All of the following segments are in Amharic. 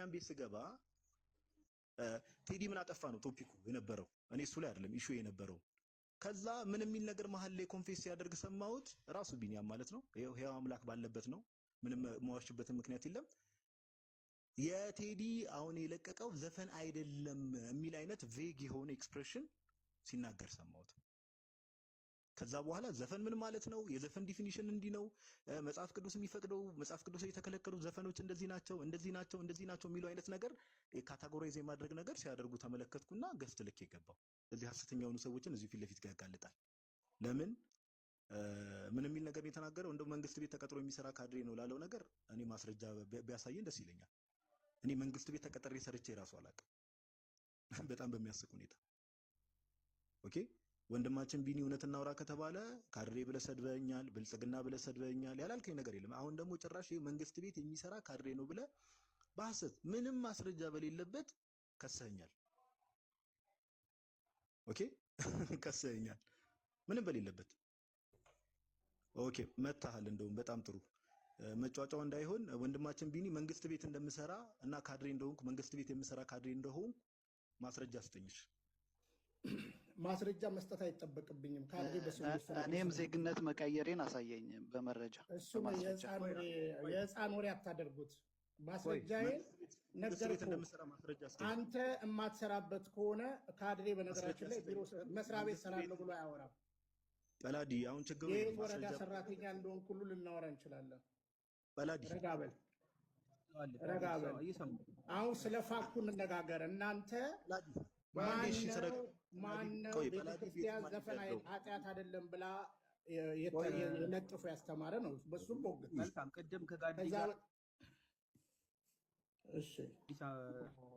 ቢኒያም ቤት ስገባ ቴዲ ምን አጠፋ ነው ቶፒኩ የነበረው። እኔ እሱ ላይ አይደለም ኢሹ የነበረው። ከዛ ምን የሚል ነገር መሀል ላይ ኮንፌስ ሲያደርግ ሰማሁት። ራሱ ቢኒያም ማለት ነው። ይሄው ሕያው አምላክ ባለበት ነው። ምንም መዋሽበትን ምክንያት የለም። የቴዲ አሁን የለቀቀው ዘፈን አይደለም የሚል አይነት ቬግ የሆነ ኤክስፕሬሽን ሲናገር ሰማሁት። ከዛ በኋላ ዘፈን ምን ማለት ነው? የዘፈን ዲፊኒሽን እንዲህ ነው፣ መጽሐፍ ቅዱስ የሚፈቅደው፣ መጽሐፍ ቅዱስ የተከለከሉ ዘፈኖች እንደዚህ ናቸው፣ እንደዚህ ናቸው፣ እንደዚህ ናቸው የሚሉ አይነት ነገር ካታጎራይዝ የማድረግ ነገር ሲያደርጉ ተመለከትኩና ገፍት ልክ የገባው እዚህ ሐሰተኛ የሆኑ ሰዎችን እዚህ ፊት ለፊት ጋር ያጋልጣል። ለምን ምን የሚል ነገር የተናገረው? እንደው መንግስት ቤት ተቀጥሮ የሚሰራ ካድሬ ነው ላለው ነገር እኔ ማስረጃ ቢያሳየን ደስ ይለኛል። እኔ መንግስት ቤት ተቀጥሬ ሰርቼ ራሱ አላውቅም። በጣም በሚያስቅ ሁኔታ ኦኬ። ወንድማችን ቢኒ እውነት እናውራ ከተባለ ካድሬ ብለህ ሰድበኛል፣ ብልጽግና ብለህ ሰድበኛል፣ ያላልከኝ ነገር የለም። አሁን ደግሞ ጭራሽ መንግስት ቤት የሚሰራ ካድሬ ነው ብለህ በሐሰት ምንም ማስረጃ በሌለበት ከሰኛል። ኦኬ ከሰኛል ምንም በሌለበት። ኦኬ መታሃል። እንደውም በጣም ጥሩ መጫወጫው እንዳይሆን ወንድማችን ቢኒ መንግስት ቤት እንደምሰራ እና ካድሬ እንደሆንኩ መንግስት ቤት የምሰራ ካድሬ እንደሆንኩ ማስረጃ ስጠኝሽ። ማስረጃ መስጠት አይጠበቅብኝም። ካድሬ እኔም ዜግነት መቀየሬን አሳየኝ በመረጃ። እሱ የህፃን ወሬ አታደርጉት። ማስረጃዬን ነገርኩህ። አንተ የማትሰራበት ከሆነ ካድሬ በነገራችን ላይ ቢሮ መስሪያ ቤት ሰራለሁ ብሎ አያወራም። በላዲ አሁን ችግሩ የት ወረዳ ሰራተኛ እንደሆንኩ ሁሉ ልናወራ እንችላለን። በላዲ ረጋ በል። አሁን ስለ ፋክቱ እንነጋገር። እናንተ ማነው ቤተክርስቲያን ዘፈን ኃጢአት አይደለም ብላ የለጥፎ ያስተማረ ነው? በሱም ሞግት ቅድም ከጋዲ ጋር እሺ።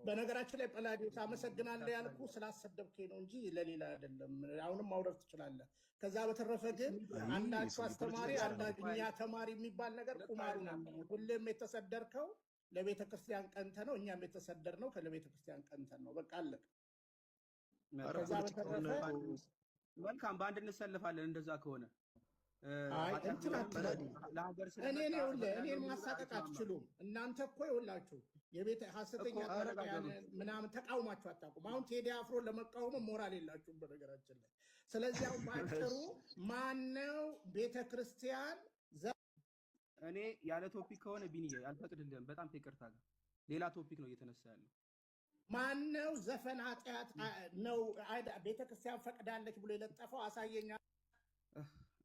በነገራችን ላይ ጳላዲዮስ አመሰግናለሁ ያልኩ ስላሰደብከኝ ነው እንጂ ለሌላ አይደለም። አሁንም ማውረድ ትችላለህ። ከዛ በተረፈ ግን አንዳችሁ አስተማሪ አንዳኛ ተማሪ የሚባል ነገር ቁማሩ ነው። ሁሌም የተሰደርከው ለቤተ ክርስቲያን ቀንተ ነው፣ እኛም የተሰደርነው ለቤተ ክርስቲያን ቀንተ ነው። በቃ አለቀ። ከዛ በተረፈ መልካም በአንድ እንሰልፋለን። እንደዛ ከሆነ እኔን ማሳቀቅ አትችሉም። እናንተ እኮ ይኸውላችሁ የቤተ ሐሰተኛ ተረጋያን ምናምን ተቃውማችሁ አታውቁም። አሁን ቴዲ አፍሮ ለመቃወም ሞራል የላችሁም በነገራችን ላይ። ስለዚህ አሁን ባጭሩ ማነው ቤተ ክርስቲያን እኔ ያለ ቶፒክ ከሆነ ቢኒ አልፈቅድልህም። በጣም ይቅርታ ጋር ሌላ ቶፒክ ነው እየተነሳ ያለው። ማነው ዘፈን ኃጢአት ነው ቤተክርስቲያን ፈቅዳለች ብሎ የለጠፈው? አሳየኛ።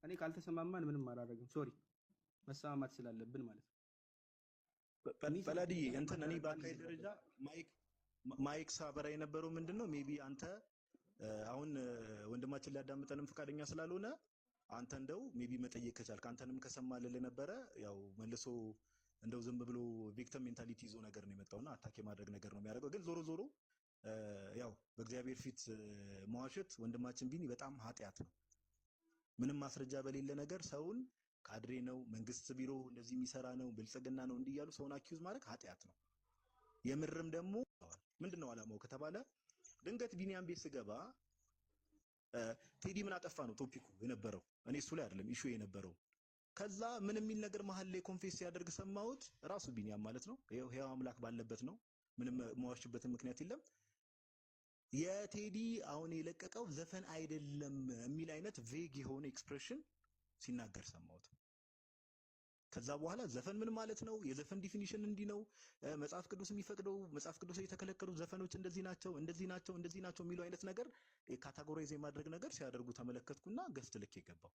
እኔ ካልተሰማማን ምንም አላደረግም። ሶሪ መሰማማት ስላለብን ማለት ነው። በላዲ እንትን እኔ በአካባቢ ደረጃ ማይክ ሳበራ የነበረው ምንድነው ሜቢ አንተ አሁን ወንድማችን ሊያዳምጠንም ፈቃደኛ ስላልሆነ አንተ እንደው ሜቢ መጠየቅ ከቻልክ አንተንም ከሰማልል ነበረ። ያው መልሶ እንደው ዝም ብሎ ቪክቲም ሜንታሊቲ ይዞ ነገር ነው የመጣውና አታክ የማድረግ ነገር ነው የሚያደርገው። ግን ዞሮ ዞሮ ያው በእግዚአብሔር ፊት መዋሸት ወንድማችን ቢኒ በጣም ኃጢአት ነው። ምንም ማስረጃ በሌለ ነገር ሰውን ካድሬ ነው፣ መንግስት ቢሮ እንደዚህ የሚሰራ ነው፣ ብልጽግና ነው እንዲህ እያሉ ሰውን አኪዩዝ ማድረግ ኃጢአት ነው። የምርም ደግሞ ምንድነው ዓላማው ከተባለ ድንገት ቢኒያም ቤት ስገባ ቴዲ ምን አጠፋ ነው ቶፒኩ የነበረው። እኔ እሱ ላይ አይደለም ኢሹ የነበረው። ከዛ ምን የሚል ነገር መሀል ላይ ኮንፌስ ሲያደርግ ሰማሁት። ራሱ ቢኒያም ማለት ነው። ይሄው ሕያው አምላክ ባለበት ነው። ምንም መዋሽበትን ምክንያት የለም። የቴዲ አሁን የለቀቀው ዘፈን አይደለም የሚል አይነት ቬግ የሆነ ኤክስፕሬሽን ሲናገር ሰማሁት። ከዛ በኋላ ዘፈን ምን ማለት ነው? የዘፈን ዲፊኒሽን እንዲህ ነው፣ መጽሐፍ ቅዱስ የሚፈቅደው፣ መጽሐፍ ቅዱስ የተከለከሉ ዘፈኖች እንደዚህ ናቸው፣ እንደዚህ ናቸው፣ እንደዚህ ናቸው የሚሉ አይነት ነገር ካታጎራይዝ የማድረግ ነገር ሲያደርጉ ተመለከትኩና ገፍት ልክ የገባው